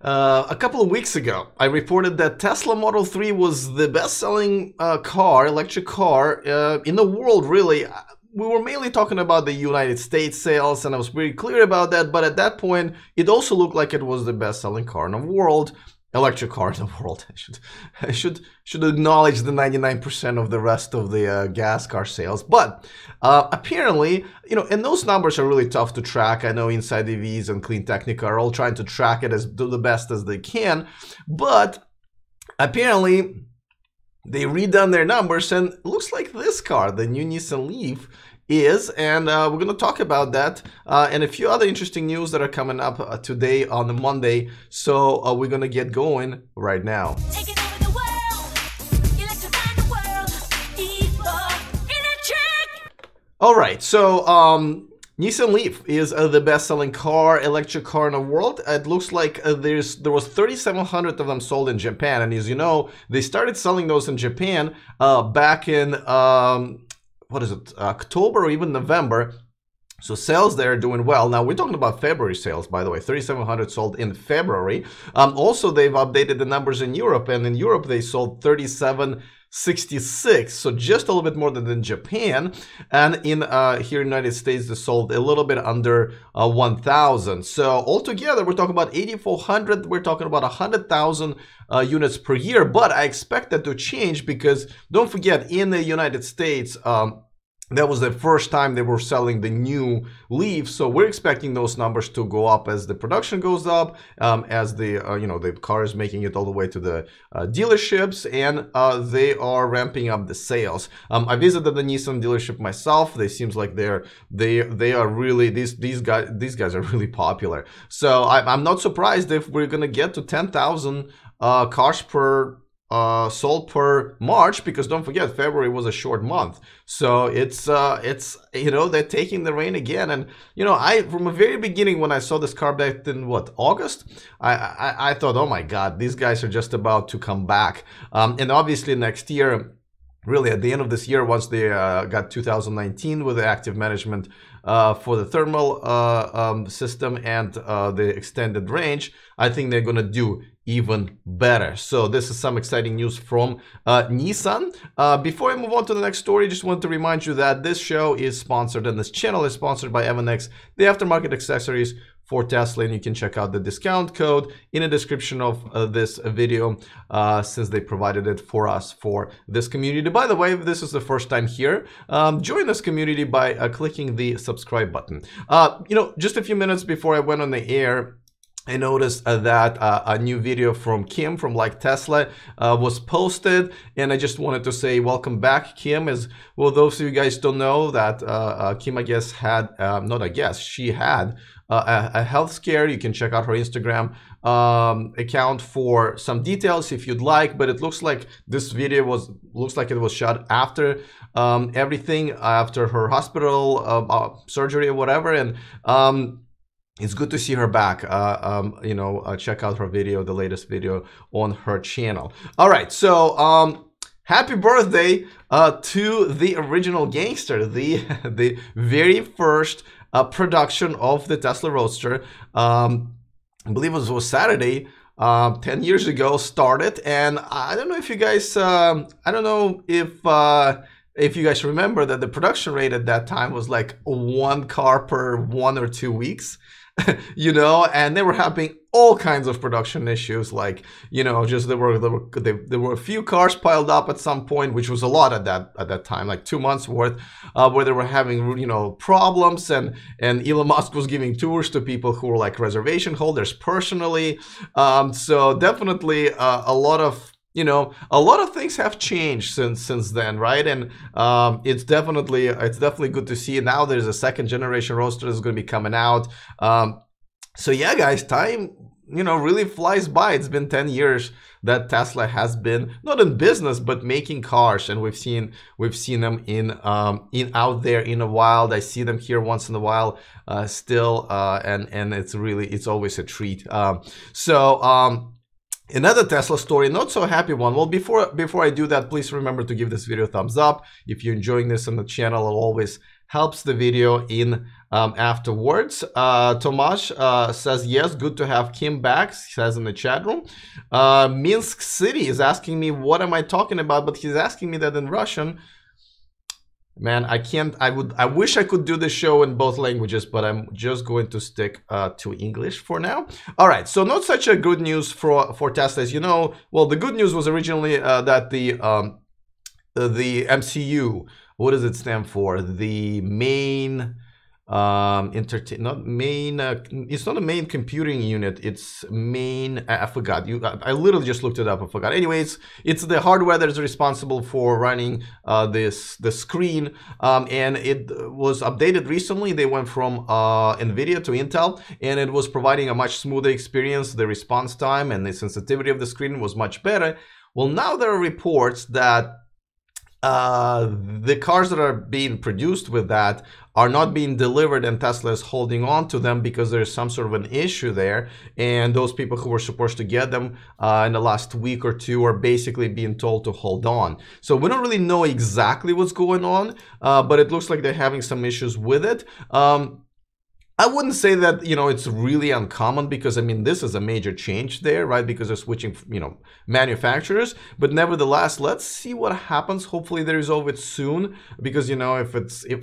A couple of weeks ago, I reported that Tesla Model 3 was the best-selling electric car in the world, really. We were mainly talking about the United States sales, and I was pretty clear about that, but at that point, it also looked like it was the best-selling car in the world. Electric car in the world. I should acknowledge the 99% of the rest of the gas car sales. But apparently, and those numbers are really tough to track. I know Inside EVs and Clean Technica are all trying to track it as the best as they can. But apparently, they redone their numbers, and it looks like this car, the new Nissan Leaf, is, and we're going to talk about that and a few other interesting news that are coming up today on the Monday. So we're going to get going right now. Taking over the world, electrifying the world, electric. All right, so Nissan Leaf is the best-selling electric car in the world. It looks like there was 3,700 of them sold in Japan, and as you know, they started selling those in Japan back in what is it, October or even November. So sales there are doing well. Now we're talking about February sales, by the way. 3,700 sold in February. Also, they've updated the numbers in Europe, and in Europe they sold 3,766, so just a little bit more than in Japan. And in here in the United States, they sold a little bit under 1,000. So altogether, we're talking about 8,400. We're talking about 100,000 units per year. But I expect that to change because don't forget, in the United States, that was the first time they were selling the new Leaf, so we're expecting those numbers to go up as the production goes up, as the the car is making it all the way to the dealerships, and they are ramping up the sales. I visited the Nissan dealership myself. They seems like they are really these guys are really popular. So I'm not surprised if we're gonna get to 10,000 cars per sold per March, because don't forget, February was a short month. So it's they're taking the reign again. And I from the very beginning, when I saw this car back in August, I thought, oh my God, these guys are just about to come back. And obviously next year, really at the end of this year, once they got 2019 with the active management for the thermal system and the extended range, I think they're gonna do even better. So this is some exciting news from Nissan. Before I move on to the next story, just want to remind you that this show is sponsored and this channel is sponsored by Evanex, the aftermarket accessories for Tesla, and you can check out the discount code in the description of this video, since they provided it for us for this community. By the way, if this is the first time here, join this community by clicking the subscribe button. Just a few minutes before I went on the air, I noticed that a new video from Kim from Like Tesla was posted, and I just wanted to say welcome back, Kim. As well, those of you guys don't know that Kim, I guess, had she had a health scare. You can check out her Instagram account for some details if you'd like, but it looks like this video was shot after everything, after her hospital surgery or whatever, and it's good to see her back. Check out her video, the latest video on her channel. All right, so happy birthday to the original gangster, the very first production of the Tesla Roadster. I believe it was Saturday, 10 years ago started, and I don't know if you guys, if you guys remember that the production rate at that time was like one car per 1 or 2 weeks. And they were having all kinds of production issues, like just there were a few cars piled up at some point, which was a lot at that time, like 2 months worth, where they were having problems, and Elon Musk was giving tours to people who were like reservation holders personally. So definitely a lot of things have changed since then, right? And it's definitely good to see. Now there's a second generation Roadster that's going to be coming out. So yeah, guys, time really flies by. It's been 10 years that Tesla has been not in business but making cars, and we've seen them in out there in the wild. I see them here once in a while still, and it's always a treat. Another Tesla story, not so happy one. Well, before I do that, please remember to give this video a thumbs up. If you're enjoying this on the channel, I'll always helps the video in afterwards. Tomasz says, yes, good to have Kim back, he says in the chat room. Minsk City is asking me, what am I talking about? But he's asking me that in Russian. Man, I can't. I wish I could do the show in both languages, but I'm just going to stick to English for now. All right, so not such a good news for Tesla, as you know. Well, the good news was originally that the MCU, what does it stand for? The main it's not a main computing unit, it's main, I forgot, I literally just looked it up, I forgot. Anyways, it's the hardware that is responsible for running the screen, and it was updated recently. They went from NVIDIA to Intel, and it was providing a much smoother experience. The response time and the sensitivity of the screen was much better. Well, now there are reports that the cars that are being produced with that are not being delivered, and Tesla is holding on to them because there's some sort of an issue there, and those people who were supposed to get them in the last week or two are basically being told to hold on. So we don't really know exactly what's going on, but it looks like they're having some issues with it. I wouldn't say that, you know, it's really uncommon, because I mean, this is a major change there, right? Because they're switching, you know, manufacturers. But nevertheless, let's see what happens. Hopefully they resolve it soon, because, you know, if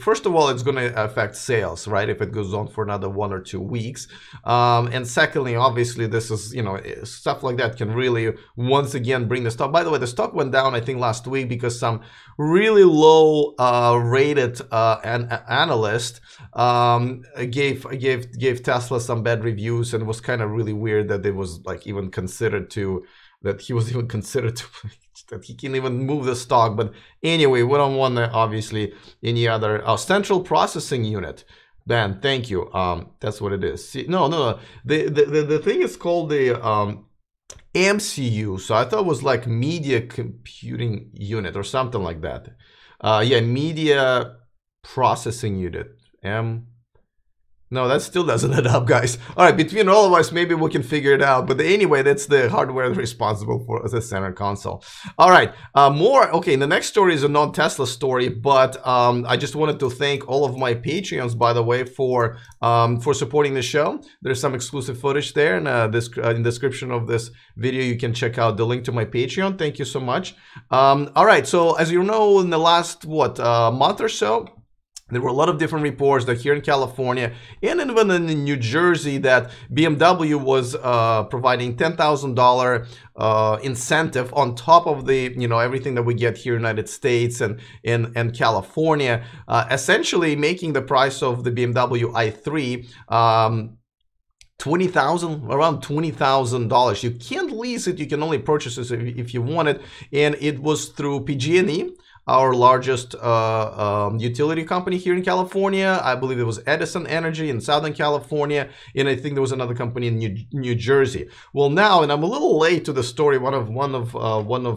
first of all, it's going to affect sales, right? If it goes on for another 1 or 2 weeks. And secondly, obviously, this is, you know, stuff like that can really once again bring the stock. By the way, the stock went down, I think, last week because some really low rated analyst gave Tesla some bad reviews, and it was kind of really weird that it was like even considered to, that he was even considered to, that he can even move the stock. But anyway, we don't want obviously any other central processing unit. Ben, thank you. That's what it is. See, no. The thing is called the MCU. So I thought it was like media computing unit or something like that. Yeah, media processing unit. No, that still doesn't add up, guys. All right, between all of us, maybe we can figure it out. But anyway, that's the hardware responsible for the center console. All right, okay, the next story is a non-Tesla story, but I just wanted to thank all of my Patreons, by the way, for supporting the show. There's some exclusive footage there, and in the description of this video, you can check out the link to my Patreon. Thank you so much. All right, so as you know, in the last, month or so, there were a lot of different reports that here in California and even in New Jersey that BMW was providing $10,000 incentive on top of the, you know, everything that we get here in the United States and in California, essentially making the price of the BMW i3 around $20,000. You can't lease it, you can only purchase it if you want it, and it was through PG&E, our largest utility company here in California. I believe it was Edison Energy in Southern California, and I think there was another company in New Jersey. Well, now, and I'm a little late to the story. One of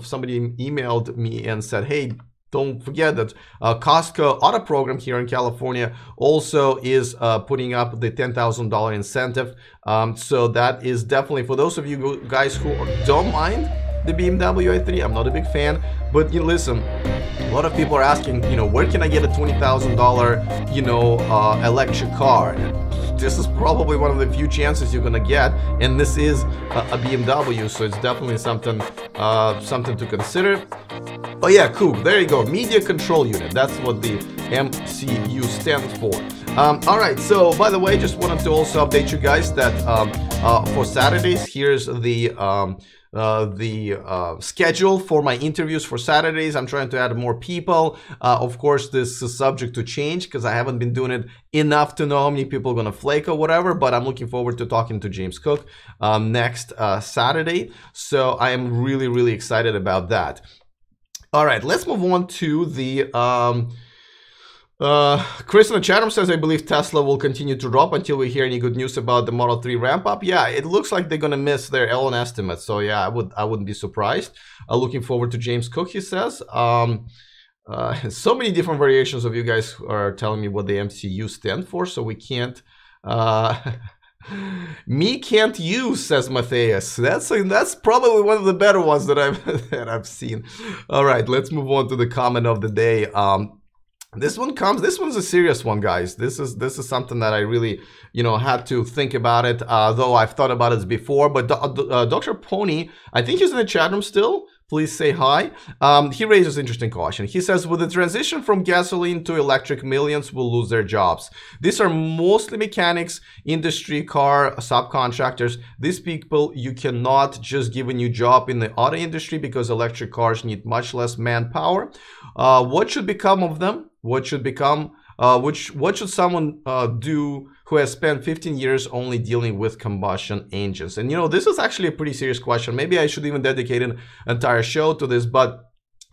somebody emailed me and said, hey, don't forget that Costco Auto Program here in California also is putting up the $10,000 incentive. So that is definitely for those of you guys who don't mind the BMW i3. I'm not a big fan, but you know, listen, a lot of people are asking, you know, where can I get a $20,000, you know, electric car? This is probably one of the few chances you're gonna get, and this is a BMW, so it's definitely something to consider. Oh yeah, cool. There you go. Media Control Unit. That's what the MCU stands for. All right. So, by the way, just wanted to also update you guys that for Saturdays, here's the schedule for my interviews for Saturdays. I'm trying to add more people. Of course, this is subject to change because I haven't been doing it enough to know how many people are going to flake or whatever, but I'm looking forward to talking to James Cook next Saturday. So I am really, really excited about that. All right, let's move on to the Chris in the chat room says, I believe Tesla will continue to drop until we hear any good news about the Model 3 ramp up. Yeah, it looks like they're gonna miss their Elon estimate. So yeah, I wouldn't be surprised. Looking forward to James Cook, he says. So many different variations of you guys are telling me what the MCU stand for, so we can't me can't use, says Matthias. That's probably one of the better ones that I've seen. All right, let's move on to the comment of the day. This one's a serious one, guys. This is something that I really, had to think about it, though I've thought about it before. But Dr. Pony, I think he's in the chat room still. Please say hi. He raises an interesting question. He says, with the transition from gasoline to electric, millions will lose their jobs. These are mostly mechanics, industry, car, subcontractors. These people, you cannot just give a new job in the auto industry because electric cars need much less manpower. What should become of them? What should become? What should someone do who has spent 15 years only dealing with combustion engines? And this is actually a pretty serious question. Maybe I should even dedicate an entire show to this, but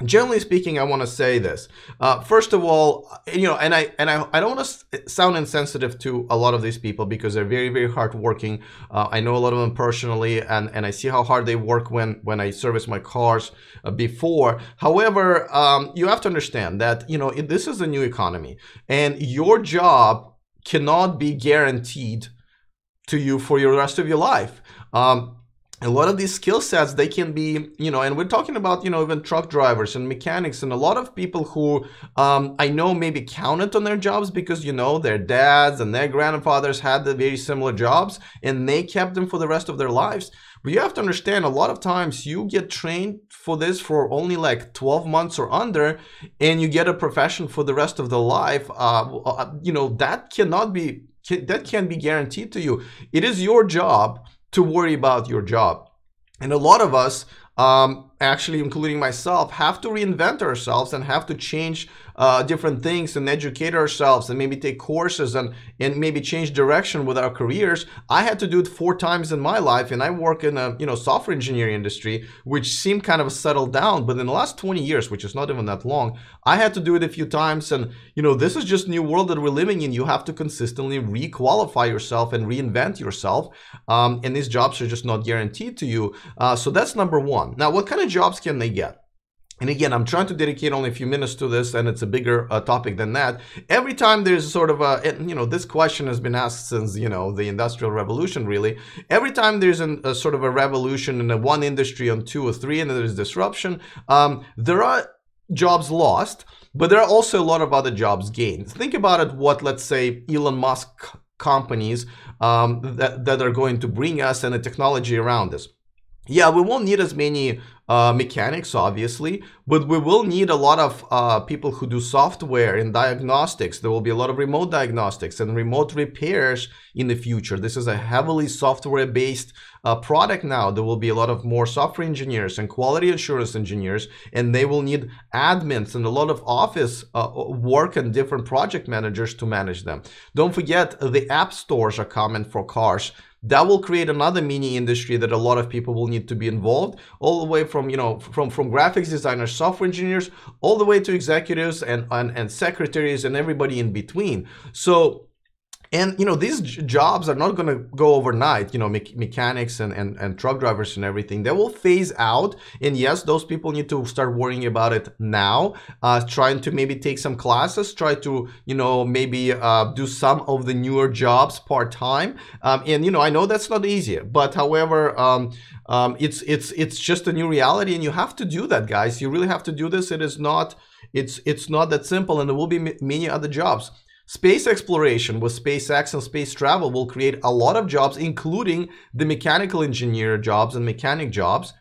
generally speaking, I want to say this. First of all, and I don't want to sound insensitive to a lot of these people because they're very, very hardworking. I know a lot of them personally, and I see how hard they work when I service my cars before. However, you have to understand that this is a new economy, and your job cannot be guaranteed to you for the rest of your life. A lot of these skill sets, they can be, and we're talking about, even truck drivers and mechanics and a lot of people who I know maybe counted on their jobs because, their dads and their grandfathers had the very similar jobs and they kept them for the rest of their lives. But you have to understand, a lot of times you get trained for this for only like 12 months or under, and you get a profession for the rest of the life. That can't be guaranteed to you. It is your job to worry about your job. And a lot of us, actually including myself, have to reinvent ourselves and have to change different things and educate ourselves and maybe take courses and maybe change direction with our careers. I had to do it 4 times in my life, and I work in a software engineering industry, which seemed kind of settled down. But in the last 20 years, which is not even that long, I had to do it a few times. And this is just new world that we're living in. You have to consistently re-qualify yourself and reinvent yourself, and these jobs are just not guaranteed to you. So that's number one. Now, what kind of jobs can they get? And again, I'm trying to dedicate only a few minutes to this, and it's a bigger topic than that. Every time there's sort of a, this question has been asked since, the Industrial Revolution, really. Every time there's a sort of a revolution in one industry on 2 or 3, and there's disruption, there are jobs lost, but there are also a lot of other jobs gained. Think about it, what, let's say, Elon Musk companies that are going to bring us and the technology around us. Yeah, we won't need as many mechanics, obviously, but we will need a lot of people who do software and diagnostics. There will be a lot of remote diagnostics and remote repairs in the future. This is a heavily software-based product now. There will be a lot of more software engineers and quality assurance engineers, and they will need admins and a lot of office work and different project managers to manage them. Don't forget, the app stores are coming for cars. That will create another mini industry that a lot of people will need to be involved, all the way from from graphics designers, software engineers, all the way to executives and secretaries and everybody in between. So, and these jobs are not going to go overnight. Mechanics and truck drivers and everything, they will phase out. And yes, those people need to start worrying about it now, trying to maybe take some classes, try to maybe do some of the newer jobs part-time. And I know that's not easy, but however, it's just a new reality, and you have to do that, guys. You really have to do this. It is not, it's not that simple, and there will be many other jobs. Space exploration with SpaceX and space travel will create a lot of jobs, including the mechanical engineer jobs and mechanic jobs.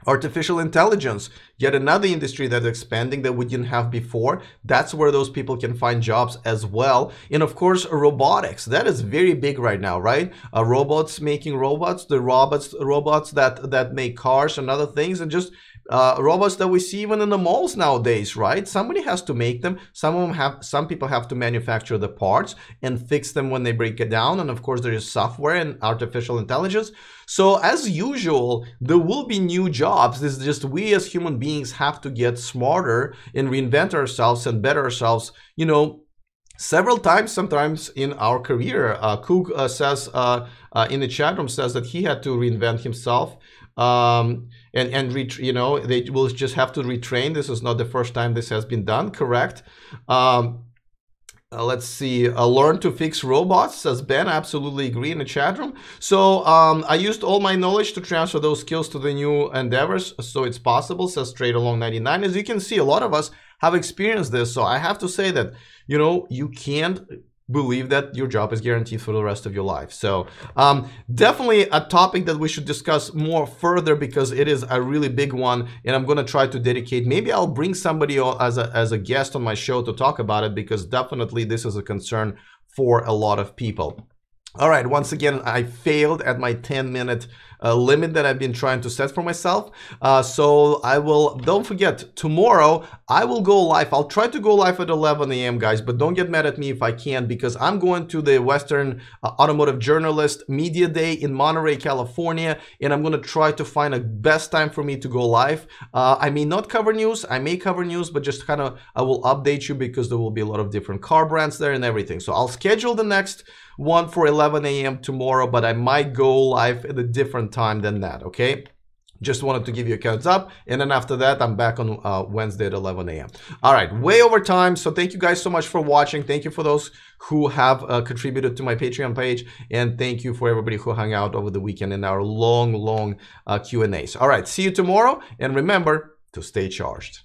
Artificial intelligence, yet another industry that's expanding that we didn't have before. That's where those people can find jobs as well. And of course, robotics. That is very big right now, right? Robots making robots, the robots that make cars and other things, and just robots that we see even in the malls nowadays, right? Somebody has to make them. Some people have to manufacture the parts and fix them when they break it down. And of course, there is software and artificial intelligence. So as usual, there will be new jobs. This is just, we as human beings have to get smarter and reinvent ourselves and better ourselves, several times, sometimes in our career. Cook says in the chat room, says that he had to reinvent himself. They will just have to retrain. This is not the first time this has been done, correct? Let's see, learn to fix robots, says Ben. Absolutely agree in the chat room. So I used all my knowledge to transfer those skills to the new endeavors, so it's possible, says Straight Along 99. As you can see, a lot of us have experienced this. So I have to say that, you know, you can't believe that your job is guaranteed for the rest of your life. So definitely a topic that we should discuss more further, because it is a really big one, and I'm going to try to dedicate, maybe I'll bring somebody as a guest on my show to talk about it, because definitely this is a concern for a lot of people. All right, once again, I failed at my 10-minute limit that I've been trying to set for myself. So I will, don't forget, tomorrow I will go live. I'll try to go live at 11 a.m. guys, but don't get mad at me if I can't, because I'm going to the Western Automotive Journalist Media Day in Monterey, California, and I'm going to try to find a best time for me to go live. I may not cover news, I may cover news, but just kind of, I will update you, because there will be a lot of different car brands there and everything. So I'll schedule the next one for 11 a.m. tomorrow, but I might go live at a different time than that, okay? Just wanted to give you a heads up, and then after that, I'm back on Wednesday at 11 a.m. All right, way over time, so thank you guys so much for watching. Thank you for those who have contributed to my Patreon page, and thank you for everybody who hung out over the weekend in our long Q&As. All right, see you tomorrow, and remember to stay charged.